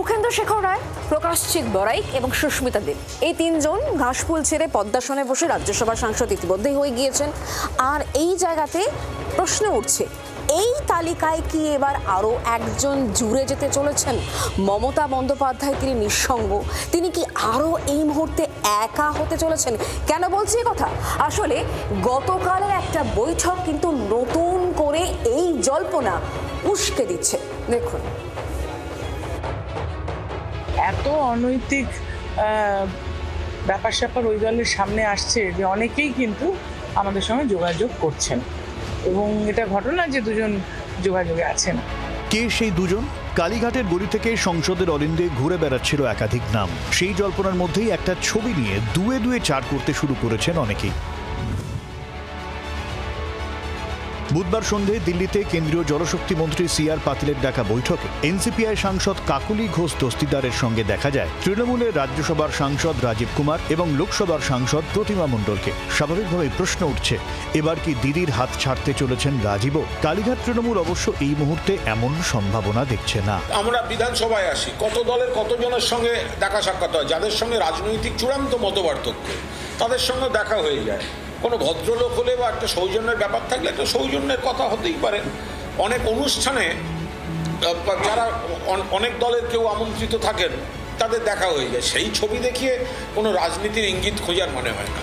সুখেন্দু শেখর রায়, প্রকাশ চিক বড়াইক এবং সুস্মিতা দেব, এই তিনজন ঘাসফুল ছেড়ে পদ্মাসনে বসে রাজ্যসভার সাংসদ ইতিমধ্যেই হয়ে গিয়েছেন। আর এই জায়গাতে প্রশ্ন উঠছে, এই তালিকায় কি এবার আরও একজন জুড়ে যেতে চলেছেন? মমতা বন্দ্যোপাধ্যায় তিনি নিঃসঙ্গ, তিনি কি আরও এই মুহূর্তে একা হতে চলেছেন? কেন বলছি এ কথা? আসলে গতকালের একটা বৈঠক কিন্তু নতুন করে এই জল্পনা উস্কে দিচ্ছে। দেখুন, এত অনৈতিক ব্যাপার স্যাপার ওই দলের সামনে আসছে যে অনেকেই কিন্তু আমাদের সঙ্গে যোগাযোগ করছেন, এবং এটা ঘটনা যে দুজন যোগাযোগে আছেন। কে সেই দুজন? কালীঘাটের গলি থেকে সংসদের অলিন্দে ঘুরে বেড়াচ্ছিল একাধিক নাম। সেই জল্পনার মধ্যেই একটা ছবি নিয়ে দুয়ে দুয়ে চার করতে শুরু করেছেন অনেকেই। বুধবার সন্ধে দিল্লিতে কেন্দ্রীয় জলশক্তি মন্ত্রী সিআর পাতিলের ডাকা বৈঠকে এনসিপিআই সাংসদ কাকলি ঘোষ দস্তিদারের সঙ্গে দেখা যায় তৃণমূলের রাজ্যসভার সাংসদ রাজীব কুমার এবং লোকসভার সাংসদ প্রতিমা মণ্ডলকে। স্বাভাবিকভাবেই প্রশ্ন উঠছে, এবার কি দিদির হাত ছাড়তে চলেছেন রাজীবও? কালীঘাট তৃণমূল অবশ্য এই মুহূর্তে এমন সম্ভাবনা দেখছে না। আমরা বিধানসভায় আসি, কত দলের কতজনের সঙ্গে দেখা সাক্ষাৎ হয়, যাদের সঙ্গে রাজনৈতিক চূড়ান্ত মতপার্থক্য তাদের সঙ্গে দেখা হয়ে যায়। কোনো ভদ্রলোক হলে বা একটা সৌজন্যের ব্যাপার থাকলে একটা সৌজন্যের কথা হতেই পারে। অনেক অনুষ্ঠানে যারা অনেক দলের কেউ আমন্ত্রিত থাকেন তাদের দেখা হয়ে যায়। সেই ছবি দেখিয়ে কোনো রাজনীতির ইঙ্গিত খোঁজার মনে হয় না।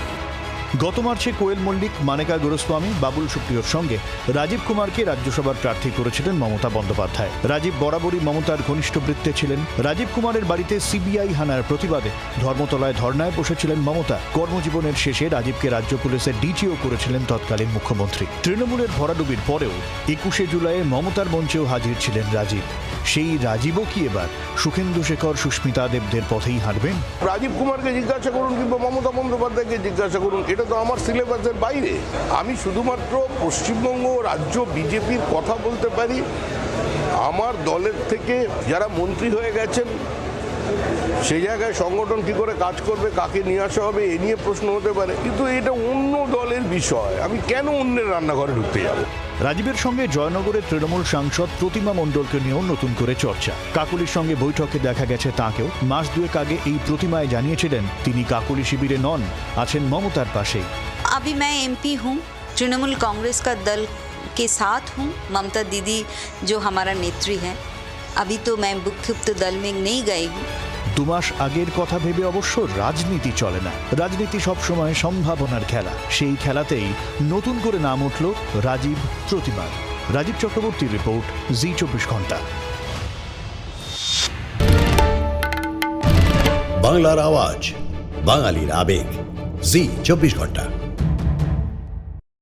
গত মার্চে কোয়েল মল্লিক, মানেকা গোস্বামী, বাবুল সুপ্রিয়র সঙ্গে রাজীব কুমারকে রাজ্যসভার প্রার্থী করেছিলেন মমতা বন্দ্যোপাধ্যায়। রাজীব বরাবরই মমতার ঘনিষ্ঠ বৃত্তে ছিলেন। রাজীব কুমারের বাড়িতে সিবিআই হানার প্রতিবাদে ধর্মতলায় ধর্নায় বসেছিলেন মমতা। কর্মজীবনের শেষে রাজীবকে রাজ্য পুলিশের ডিজিও করেছিলেন তৎকালীন মুখ্যমন্ত্রী। তৃণমূলের ভরাডুবির পরেও 21শে জুলাই মমতার মঞ্চেও হাজির ছিলেন রাজীব। সেই রাজীবও কি এবার সুখেন্দু শেখর, সুস্মিতা দেবদের পথেই হাঁটবেন? রাজীব কুমারকে জিজ্ঞাসা করুন কিংবা মমতা বন্দ্যোপাধ্যায়কে জিজ্ঞাসা করুন, এটা তো আমার সিলেবাসের বাইরে। আমি শুধুমাত্র পশ্চিমবঙ্গ রাজ্য বিজেপির কথা বলতে পারি। আমার দলের থেকে যারা মন্ত্রী হয়ে গেছেন সেই জায়গায় সংগঠন কী করে কাজ করবে, কাকে নিয়ে আসা হবে, এ নিয়ে প্রশ্ন হতে পারে, কিন্তু এটা অন্য দলের বিষয়। আমি কেন অন্যের রান্নাঘরে ঢুকতে যাব? রাজীবের সঙ্গে জয়নগরের তৃণমূল সাংসদ প্রতিমা মণ্ডলকে নিয়েও নতুন করে চর্চা। কাকলির সঙ্গে বৈঠকে দেখা গেছে তাঁকেও। মাস দুয়েক আগে এই প্রতিমায় জানিয়েছিলেন তিনি কাকলি শিবিরে নন, আছেন মমতার পাশেই। अभी मैं एमपी हूँ, तृणमूल कांग्रेस का दल के साथ हूँ। ममता दीदी जो हमारा नेत्री है, अभी तो मैं विक्षिप्त दल में नहीं गई हूँ। 2 মাস আগের কথা ভেবে অবশ্য রাজনীতি চলে না। রাজনীতি সবসময় সম্ভাবনার খেলা। সেই খেলাতেই নতুন করে নাম উঠল রাজীব, প্রতিমার। রাজীব চক্রবর্তীর রিপোর্ট, জি 24 ঘন্টা। বাংলার আওয়াজ, বাঙালির আবেগ, জি 24 ঘন্টা।